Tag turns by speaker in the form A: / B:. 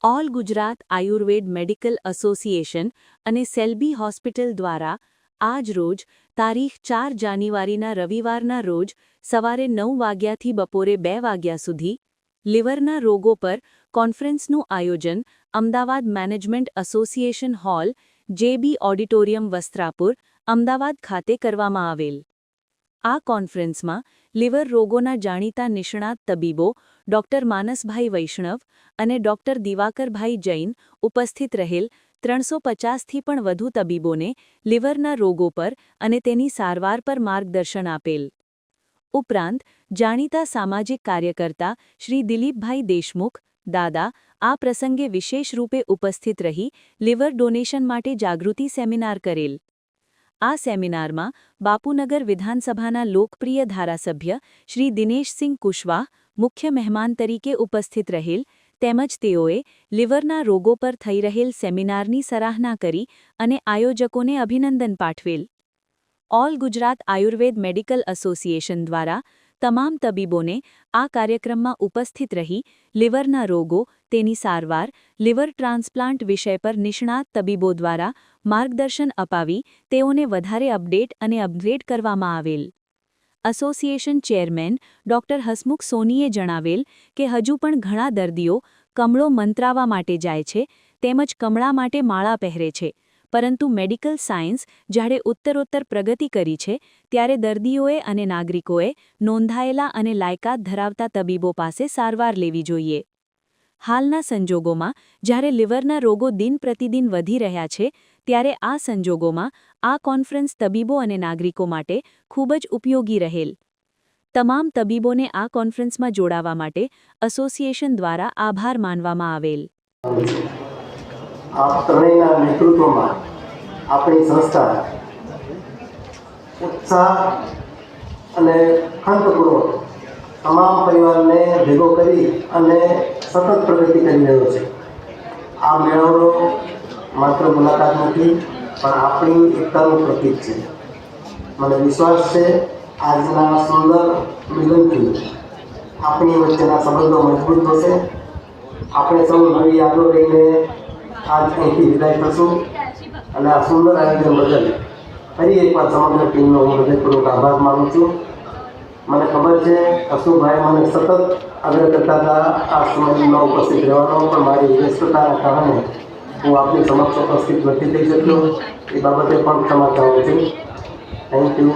A: All Gujarat Ayurved medical association અને Shalby hospital દ્વારા આજ રોજ તારીખ 4 જાન્યુઆરીના રવિવારના રોજ સવારે 9 વાગ્યાથી બપોરે 2 વાગ્યા સુધી લીવરના રોગો પર કોન્ફરન્સનું આયોજન અમદાવાદ મેનેજમેન્ટ એસોસિએશન હોલ જેબી ઓડિટોરિયમ વસ્ત્રાપુર અમદાવાદ ખાતે કરવામાં આવેલ। આ કોન્ફરન્સમાં લીવર રોગોના જાણીતા નિષ્ણાત તબીબો ડોક્ટર માનસભાઈ વૈષ્ણવ અને ડોક્ટર દિવાકરભાઈ જૈન ઉપસ્થિત રહેલ 350થી પણ વધુ તબીબોને લીવરના રોગો પર અને તેની સારવાર પર માર્ગદર્શન આપેલ। ઉપરાંત જાણીતા સામાજિક કાર્યકર્તા શ્રી દિલીપભાઈ દેશમુખ દાદા આ પ્રસંગે વિશેષ રૂપે ઉપસ્થિત રહી લીવર ડોનેશન માટે જાગૃતિ સેમિનાર કરેલ। આ સેમિનારમાં બાપુનગર વિધાનસભાના લોકપ્રિય ધારાસભ્ય શ્રી દિનેશસિંહ કુશવાહ મુખ્ય મહેમાન તરીકે ઉપસ્થિત રહેલ તેમજ તેઓએ લીવરના રોગો પર થઈ રહેલ સેમિનારની સરાહના કરી અને આયોજકોને અભિનંદન પાઠવેલ। All Gujarat Ayurved medical association દ્વારા તમામ તબીબોને આ કાર્યક્રમમાં ઉપસ્થિત રહી લીવરના રોગો તેની સારવાર લીવર ટ્રાન્સપ્લાન્ટ વિષય પર નિષ્ણાત તબીબો દ્વારા માર્ગદર્શન અપાવી તેઓને વધારે અપડેટ અને અપગ્રેડ કરવામાં આવેલ। એસોસિએશન ચેરમેન ડોક્ટર હસમુખ સોનીએ જણાવેલ કે હજુ પણ ઘણા દર્દીઓ કમળો મંત્રાવા માટે જાય છે તેમજ કમળા માટે માળા પહેરે છે, પરંતુ મેડિકલ સાયન્સ જ્યારે ઉત્તરોત્તર પ્રગતિ કરી છે ત્યારે દર્દીઓએ અને નાગરિકોએ નોંધાયેલા અને લાયકાત ધરાવતા તબીબો પાસે સારવાર લેવી જોઈએ। હાલના સંજોગોમાં જ્યારે લીવરના રોગો દિન પ્રતિદિન વધી રહ્યા છે ત્યારે આ સંજોગોમાં આ કોન્ફરન્સ તબીબો અને નાગરિકો માટે ખૂબ જ ઉપયોગી રહેલ। તમામ તબીબોને આ કોન્ફરન્સમાં જોડાવા માટે એસોસિએશન દ્વારા આભાર માનવામાં આવેલ।
B: આપ ત્રણેયના નેતૃત્વમાં આપણી સંસ્થા ઉત્સાહ અને ખંતપૂર્વક તમામ પરિવારને ભેગો કરી અને સતત પ્રગતિ કરી રહ્યો છે। આ મેળાવડો માત્ર મુલાકાત નથી પણ આપણી એકતાનું પ્રતીક છે। મને વિશ્વાસ છે આજના સુંદર મિલનથી આપણી વચ્ચેના સંબંધો મજબૂત થશે। આપણે સૌ નવી યાદો લઈને આજ અહીંથી વિદાય થશું અને આ સુંદર આયોજન બદલ ફરી એકવાર સમગ્ર ટીમનો હું હૃદયપૂર્વક આભાર માનું છું। મને ખબર છે અશુભાઈ મને સતત આગ્રહ કરતા હતા આ સમયમાં ઉપસ્થિત રહેવાનો, પણ મારી વ્યસ્તતાના કારણે હું આપની સમક્ષ ઉપસ્થિત નથી થઈ શક્યો, એ બાબતે પણ ક્ષમા ચાહું છું। Thank you.